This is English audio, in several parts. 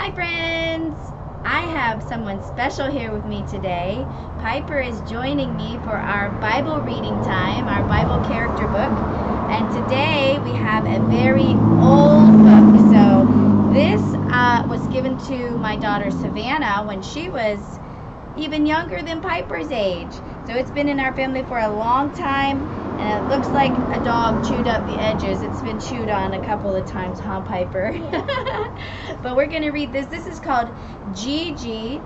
Hi friends! I have someone special here with me today. Piper is joining me for our Bible reading time, our Bible character book. And today we have a very old book. So this was given to my daughter Savannah when she was even younger than Piper's age. So it's been in our family for a long time, and it looks like a dog chewed up the edges. It's been chewed on a couple of times, huh, Piper? Yeah. But we're going to read this. This is called Gigi,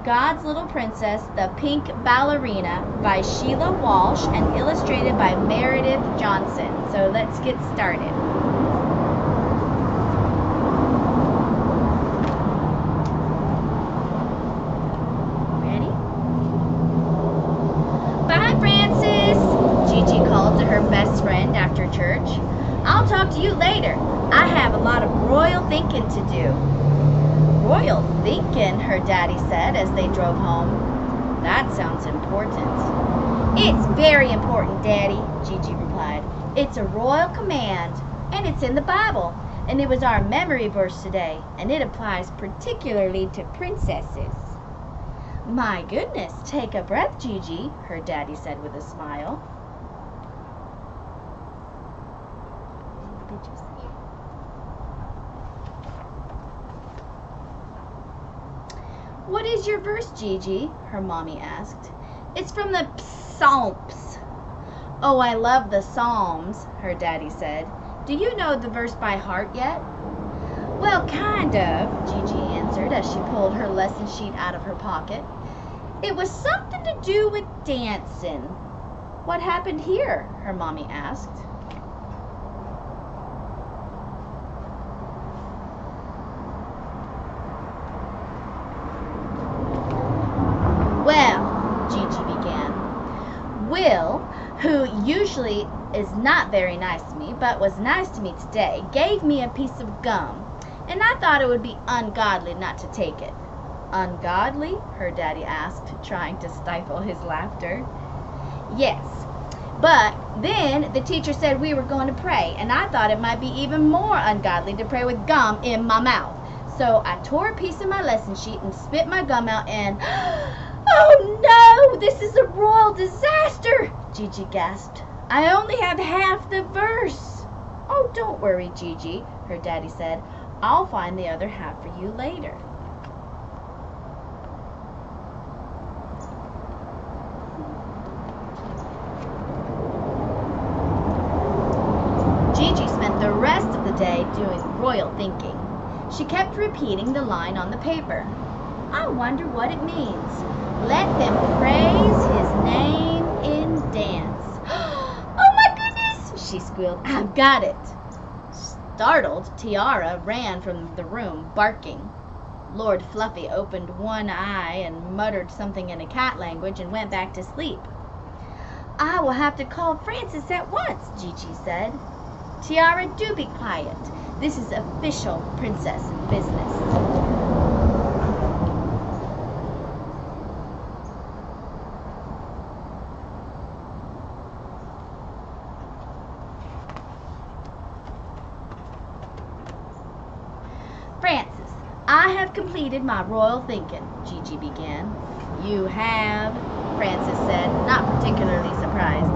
God's Little Princess, the Pink Ballerina by Sheila Walsh and illustrated by Meredith Johnson. So let's get started. Best friend after church. I'll talk to you later. I have a lot of royal thinking to do. Royal thinking, her daddy said as they drove home. That sounds important. It's very important, Daddy, Gigi replied. It's a royal command, and it's in the Bible, and it was our memory verse today, and it applies particularly to princesses. My goodness, take a breath, Gigi, her daddy said with a smile. What is your verse, Gigi? Her mommy asked. It's from the Psalms. Oh, I love the Psalms, her daddy said. Do you know the verse by heart yet? Well, kind of, Gigi answered as she pulled her lesson sheet out of her pocket. It was something to do with dancing. What happened here? Her mommy asked. Well, Gigi began, Will, who usually is not very nice to me, but was nice to me today, gave me a piece of gum, and I thought it would be ungodly not to take it. Ungodly? Her daddy asked, trying to stifle his laughter. Yes, but then the teacher said we were going to pray, and I thought it might be even more ungodly to pray with gum in my mouth. So I tore a piece of my lesson sheet and spit my gum out and... Oh no, this is a royal disaster, Gigi gasped. I only have half the verse. Oh, don't worry, Gigi, her daddy said. I'll find the other half for you later. Gigi spent the rest of the day doing royal thinking. She kept repeating the line on the paper. I wonder what it means. Let them praise his name in dance. Oh my goodness, she squealed. I've got it. Startled, Tiara ran from the room, barking. Lord Fluffy opened one eye and muttered something in a cat language and went back to sleep. I will have to call Francis at once, Gigi said. Tiara, do be quiet. This is official princess business. Francis, I have completed my royal thinking, Gigi began. You have, Francis said, not particularly surprised.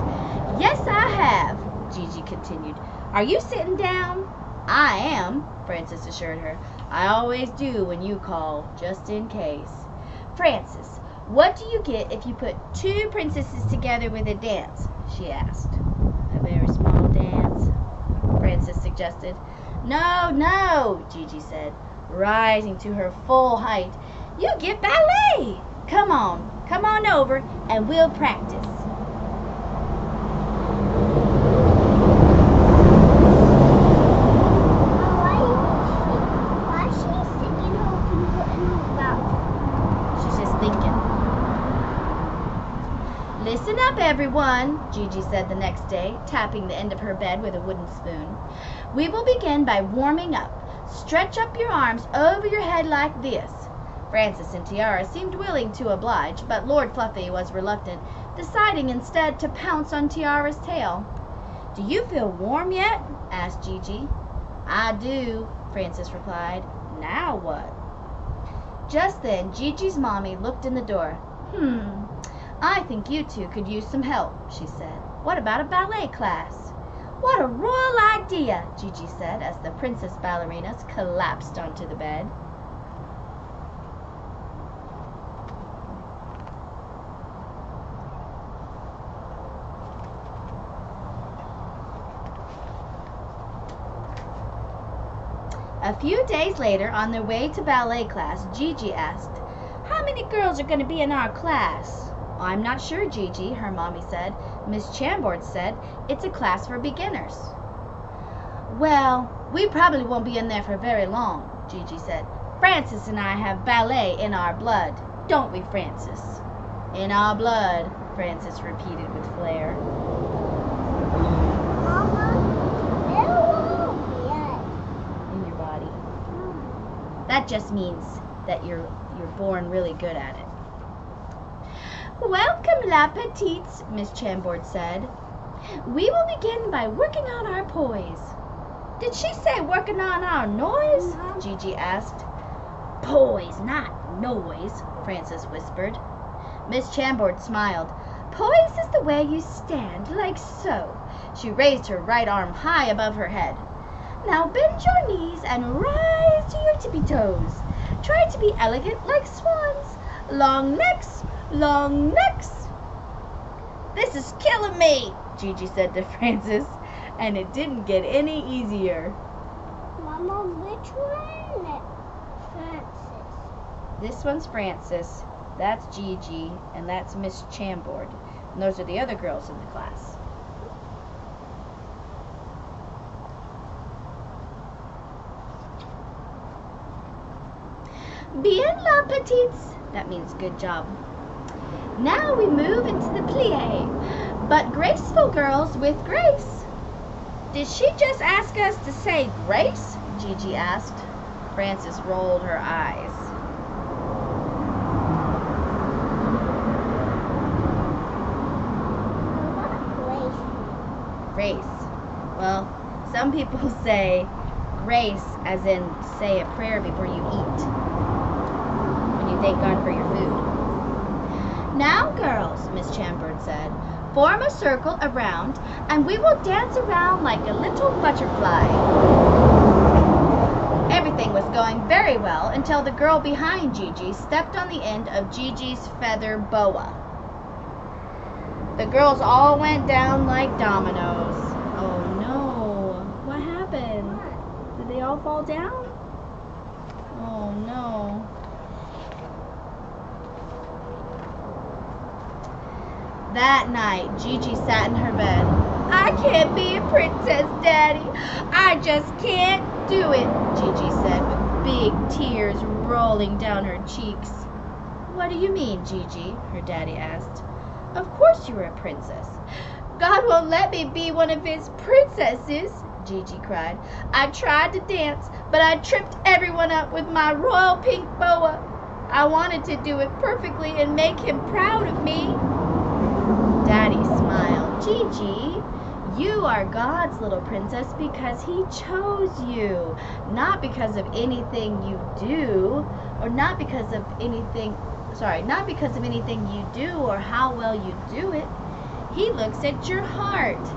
Yes, I have, Gigi continued. Are you sitting down? I am, Francis assured her. I always do when you call, just in case. Francis, what do you get if you put two princesses together with a dance? She asked. A very small dance, Francis suggested. No, Gigi said, rising to her full height. You get ballet. Come on over and we'll practice. Why is she sticking her finger in her mouth? She's just thinking. Listen up, everyone, Gigi said the next day, tapping the end of her bed with a wooden spoon. We will begin by warming up. Stretch up your arms over your head like this. Francis and Tiara seemed willing to oblige, but Lord Fluffy was reluctant, deciding instead to pounce on Tiara's tail. Do you feel warm yet? asked Gigi. I do, Francis replied. Now what? Just then, Gigi's mommy looked in the door. I think you two could use some help, she said. What about a ballet class? What a royal idea, Gigi said as the princess ballerinas collapsed onto the bed. A few days later, on their way to ballet class, Gigi asked, "How many girls are going to be in our class?" "I'm not sure, Gigi," her mommy said. "Miss Chambord said it's a class for beginners." "Well, we probably won't be in there for very long," Gigi said. "Frances and I have ballet in our blood. Don't we, Frances?" "In our blood," Frances repeated with flair. That just means that you're born really good at it. "Welcome, la petites," Miss Chambord said. "We will begin by working on our poise." "Did she say working on our noise?" Gigi asked. "Poise, not noise," Frances whispered. Miss Chambord smiled. "Poise is the way you stand, like so." She raised her right arm high above her head. "Now bend your knees and rise to your tippy toes. Try to be elegant like swans. Long necks, long necks." "This is killing me," Gigi said to Frances, and it didn't get any easier. Mama, which one? Frances. This one's Frances, that's Gigi, and that's Miss Chambord. And those are the other girls in the class. "Bien, la petites." That means good job. "Now we move into the plie, but graceful girls with grace." "Did she just ask us to say grace?" Gigi asked. Frances rolled her eyes. Grace. Well, some people say grace as in say a prayer before you eat. When you thank God for your food. "Now, girls," Miss Chambord said, "form a circle around and we will dance around like a little butterfly." Everything was going very well until the girl behind Gigi stepped on the end of Gigi's feather boa. The girls all went down like dominoes. Oh no, what happened? Did they all fall down? Oh no. That night, Gigi sat in her bed. "I can't be a princess, Daddy. I just can't do it," Gigi said with big tears rolling down her cheeks. "What do you mean, Gigi?" her daddy asked. "Of course you're a princess." "God won't let me be one of his princesses," Gigi cried. "I tried to dance, but I tripped everyone up with my royal pink boa. I wanted to do it perfectly and make him proud of me." Daddy smiled. "Gigi, you are God's little princess because he chose you, not because of anything you do, or not because of anything you do or how well you do it. He looks at your heart.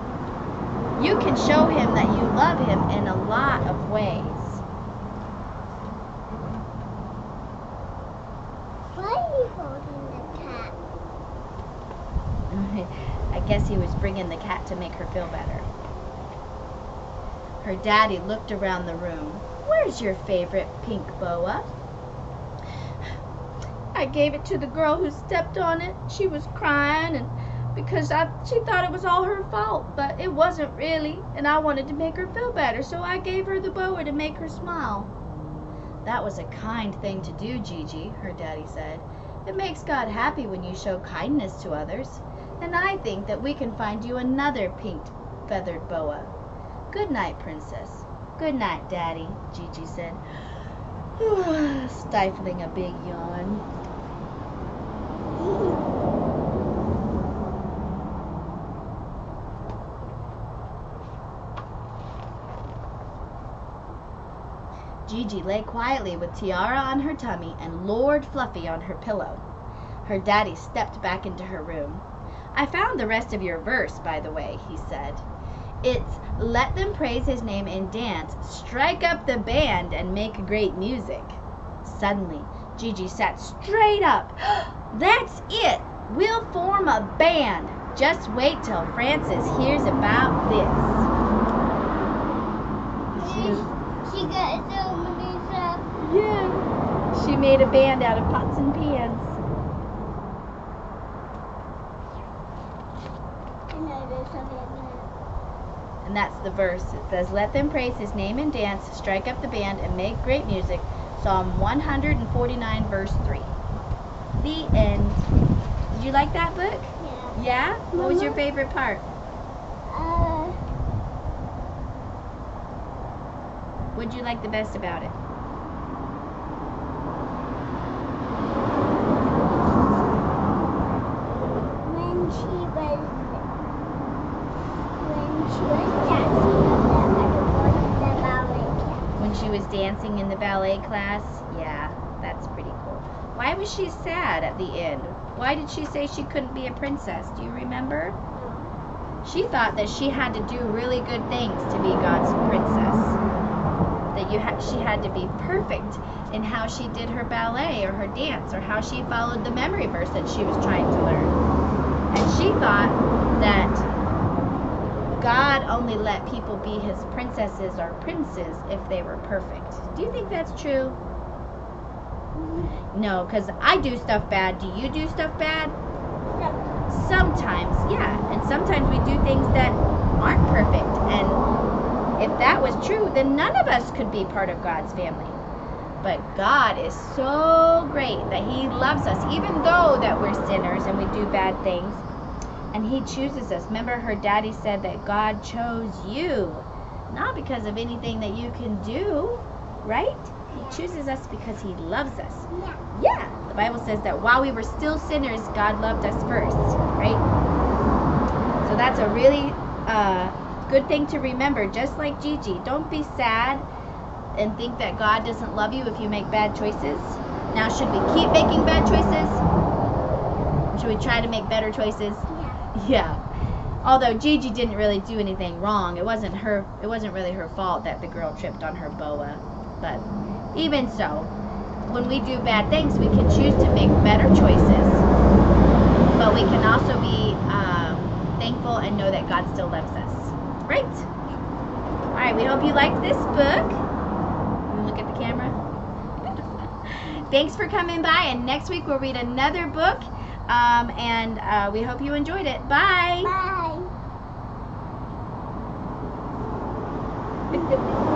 You can show him that you love him in a lot of ways." Why are you holding the cat? I guess he was bringing the cat to make her feel better. Her daddy looked around the room. "Where's your favorite pink boa?" "I gave it to the girl who stepped on it. She was crying and because she thought it was all her fault, but it wasn't really, and I wanted to make her feel better, so I gave her the boa to make her smile." "That was a kind thing to do, Gigi," her daddy said. "It makes God happy when you show kindness to others. And I think that we can find you another pink feathered boa. Good night, Princess." "Good night, Daddy," Gigi said, stifling a big yawn. Gigi lay quietly with Tiara on her tummy and Lord Fluffy on her pillow. Her daddy stepped back into her room. "I found the rest of your verse, by the way," he said. "It's, 'Let them praise his name and dance, strike up the band and make great music.'" Suddenly, Gigi sat straight up. "That's it! We'll form a band! Just wait till Frances hears about this." She got so many stuff. Yeah. She made a band out of pots and pans. And I did something like And that's the verse. It says, "Let them praise his name and dance, strike up the band, and make great music." Psalm 149, verse 3. The end. Did you like that book? that. Yeah? What was your Mama? favorite part? What did you like the best about it? When she was dancing in the ballet class. When she was dancing in the ballet class? Yeah, that's pretty cool. Why was she sad at the end? Why did she say she couldn't be a princess? Do you remember? She thought that she had to do really good things to be God's princess. That she had to be perfect in how she did her ballet or her dance or how she followed the memory verse that she was trying to learn. And she thought that God only let people be his princesses or princes if they were perfect. Do you think that's true? No, because I do stuff bad. Do you do stuff bad? Sometimes, yeah. And sometimes we do things that aren't perfect. And if that was true, then none of us could be part of God's family. But God is so great that he loves us, even though that we're sinners and we do bad things. And he chooses us. Remember, her daddy said that God chose you, not because of anything that you can do, right? He chooses us because he loves us. Yeah. The Bible says that while we were still sinners, God loved us first, right? So that's a really good thing to remember, just like Gigi. Don't be sad and think that God doesn't love you if you make bad choices. Now, should we keep making bad choices? Should we try to make better choices? Yeah. Although Gigi didn't really do anything wrong. It wasn't really her fault that the girl tripped on her boa. But even so, when we do bad things, we can choose to make better choices. But we can also be thankful and know that God still loves us. Right? All right, we hope you liked this book. Can we look at the camera? Thanks for coming by, and next week we'll read another book. And we hope you enjoyed it. Bye. Bye.